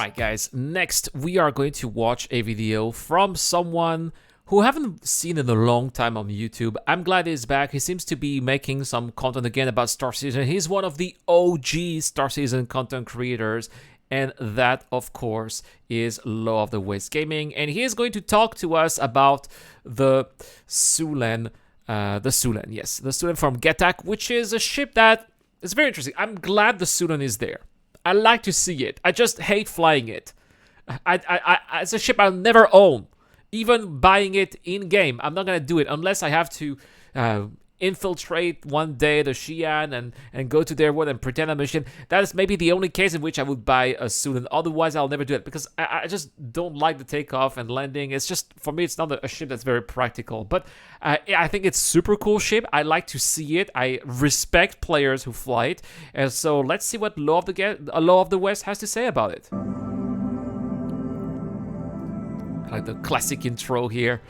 Alright guys, next we are going to watch a video from someone who I haven't seen in a long time on YouTube. I'm glad he's back. He seems to be making some content again about Star Citizen. He's one of the OG Star Citizen content creators, and that of course is Law of the Waste Gaming, and he is going to talk to us about the Suylen, the Suylen from Gattac, which is a ship that is very interesting. I'm glad the Suylen is there. I like to see it. I just hate flying it. It's a ship I'll never own. Even buying it in-game, I'm not going to do it unless I have to infiltrate one day the Xi'an and go to their world and pretend I'm a ship. That is maybe the only case in which I would buy a Suylen. Otherwise, I'll never do it because I just don't like the takeoff and landing. It's just, for me, it's not a ship that's very practical. But I think it's super cool ship. I like to see it. I respect players who fly it. And so let's see what Law of the West has to say about it. I like the classic intro here.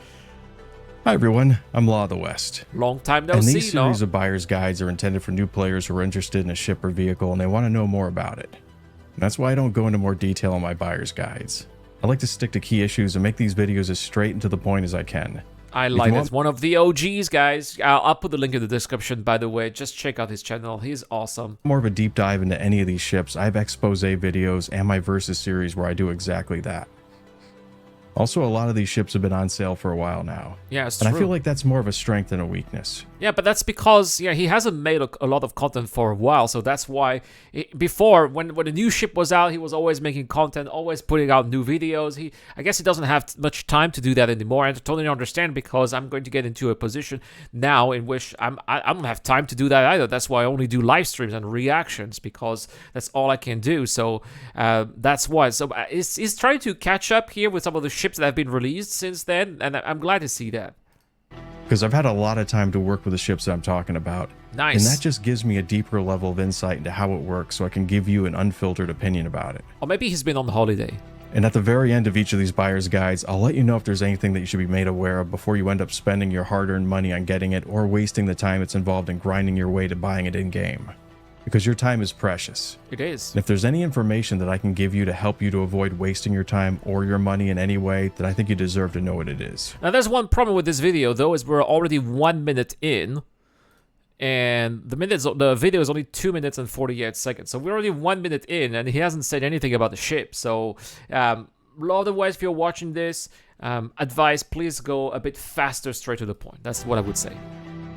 Hi everyone, I'm Law of the West. Long time no see. And see, these series of buyer's guides are intended for new players who are interested in a ship or vehicle and they want to know more about it. And that's why I don't go into more detail on my buyer's guides. I like to stick to key issues and make these videos as straight and to the point as I can. I like it. One of the OGs, guys. I'll put the link in the description, by the way. Just check out his channel. He's awesome. More of a deep dive into any of these ships, I have expose videos and my Versus series where I do exactly that. Also, a lot of these ships have been on sale for a while now. Yeah, it's true. And I feel like that's more of a strength than a weakness. Yeah, but that's because he hasn't made a lot of content for a while, so that's why before, when a new ship was out, he was always making content, always putting out new videos. I guess he doesn't have much time to do that anymore, and I totally understand because I'm going to get into a position now in which I don't have time to do that either. That's why I only do live streams and reactions because that's all I can do. So that's why. So he's trying to catch up here with some of the ships that have been released since then, and I'm glad to see that. Because I've had a lot of time to work with the ships that I'm talking about. Nice. And that just gives me a deeper level of insight into how it works so I can give you an unfiltered opinion about it. Or maybe he's been on holiday. And at the very end of each of these buyer's guides, I'll let you know if there's anything that you should be made aware of before you end up spending your hard-earned money on getting it or wasting the time it's involved in grinding your way to buying it in-game. Because your time is precious. It is. And if there's any information that I can give you to help you to avoid wasting your time or your money in any way, then I think you deserve to know what it is. Now there's one problem with this video though, is we're already 1 minute in, and the video is only 2 minutes and 48 seconds. So we're already 1 minute in, and he hasn't said anything about the ship. So, Law of the West, if you're watching this, advice, please go a bit faster, straight to the point. That's what I would say.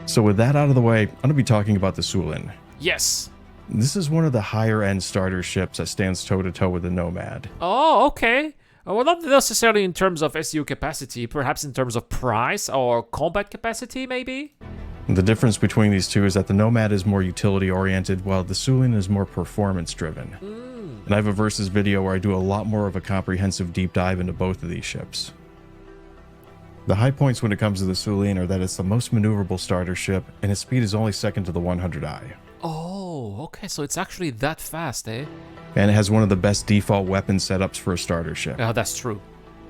So with that out of the way, I'm going to be talking about the Suylen. Yes. This is one of the higher end starter ships that stands toe to toe with the Nomad. Oh, okay. Well, not necessarily in terms of SEO capacity, perhaps in terms of price or combat capacity, maybe? The difference between these two is that the Nomad is more utility oriented, while the Suylen is more performance driven. And I have a Versus video where I do a lot more of a comprehensive deep dive into both of these ships. The high points when it comes to the Suylen are that it's the most maneuverable starter ship, and its speed is only second to the 100i. Oh, okay, so it's actually that fast, eh? And it has one of the best default weapon setups for a starter ship. Oh, that's true.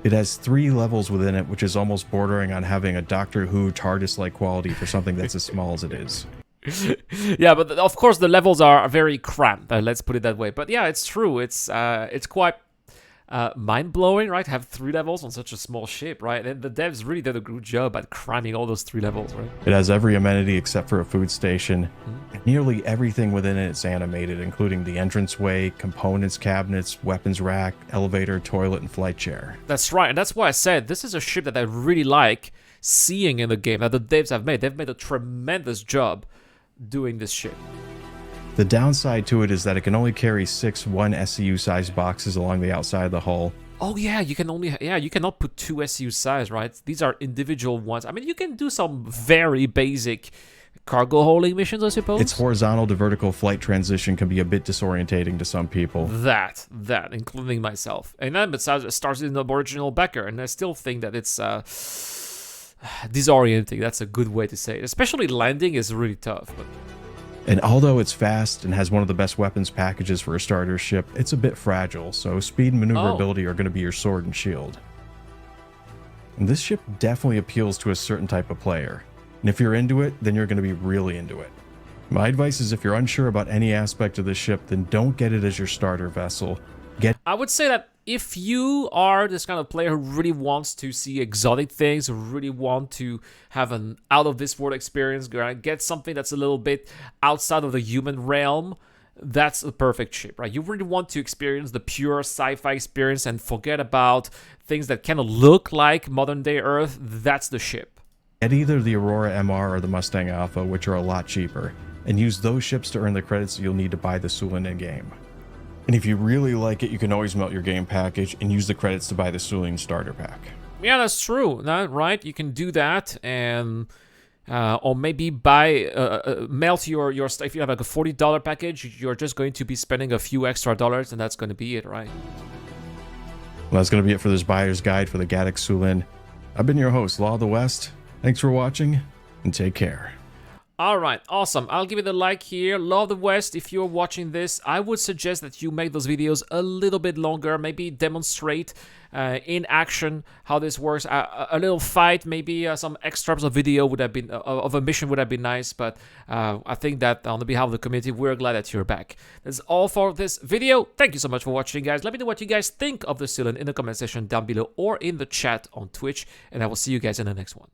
It has 3 levels within it, which is almost bordering on having a Doctor Who TARDIS-like quality for something that's as small as it is. Yeah, but of course the levels are very cramped, let's put it that way. But yeah, it's true. It's quite mind-blowing, right? Have 3 levels on such a small ship, right? And the devs really did a good job at cramming all those 3 levels, right? It has every amenity except for a food station. Nearly everything within it is animated, including the entranceway, components, cabinets, weapons rack, elevator, toilet, and flight chair. That's right, and that's why I said this is a ship that I really like seeing in the game that the devs have made. They've made a tremendous job doing this ship. The downside to it is that it can only carry 6 1 SCU-sized boxes along the outside of the hull. Oh yeah, you cannot put 2 SCU size, right? These are individual ones. I mean, you can do some very basic cargo hauling missions, I suppose. Its horizontal to vertical flight transition can be a bit disorientating to some people. That, including myself. And then it starts in the original backer, and I still think that it's disorienting. That's a good way to say it. Especially landing is really tough. But And although it's fast and has one of the best weapons packages for a starter ship, it's a bit fragile, so speed and maneuverability are going to be your sword and shield. And this ship definitely appeals to a certain type of player. And if you're into it, then you're going to be really into it. My advice is if you're unsure about any aspect of the ship, then don't get it as your starter vessel. I would say that if you are this kind of player who really wants to see exotic things, who really want to have an out-of-this-world experience, get something that's a little bit outside of the human realm, that's the perfect ship, right? You really want to experience the pure sci-fi experience and forget about things that kind of look like modern-day Earth. That's the ship. Get either the Aurora MR or the Mustang Alpha, which are a lot cheaper, and use those ships to earn the credits you'll need to buy the Suylen in-game. And if you really like it, you can always melt your game package and use the credits to buy the Suylen starter pack. Yeah, that's true, right? You can do that, and or maybe buy melt your stuff. If you have like a $40 package, you're just going to be spending a few extra dollars, and that's going to be it, right? Well, that's going to be it for this buyer's guide for the Gattac Suylen. I've been your host, Law of the West. Thanks for watching, and take care. All right, awesome. I'll give it a like here. Law of the West, if you're watching this, I would suggest that you make those videos a little bit longer. Maybe demonstrate in action how this works. A little fight, maybe some extras of video would have been of a mission would have been nice. But I think that on the behalf of the community, we're glad that you're back. That's all for this video. Thank you so much for watching, guys. Let me know what you guys think of the Suylen in the comment section down below or in the chat on Twitch, and I will see you guys in the next one.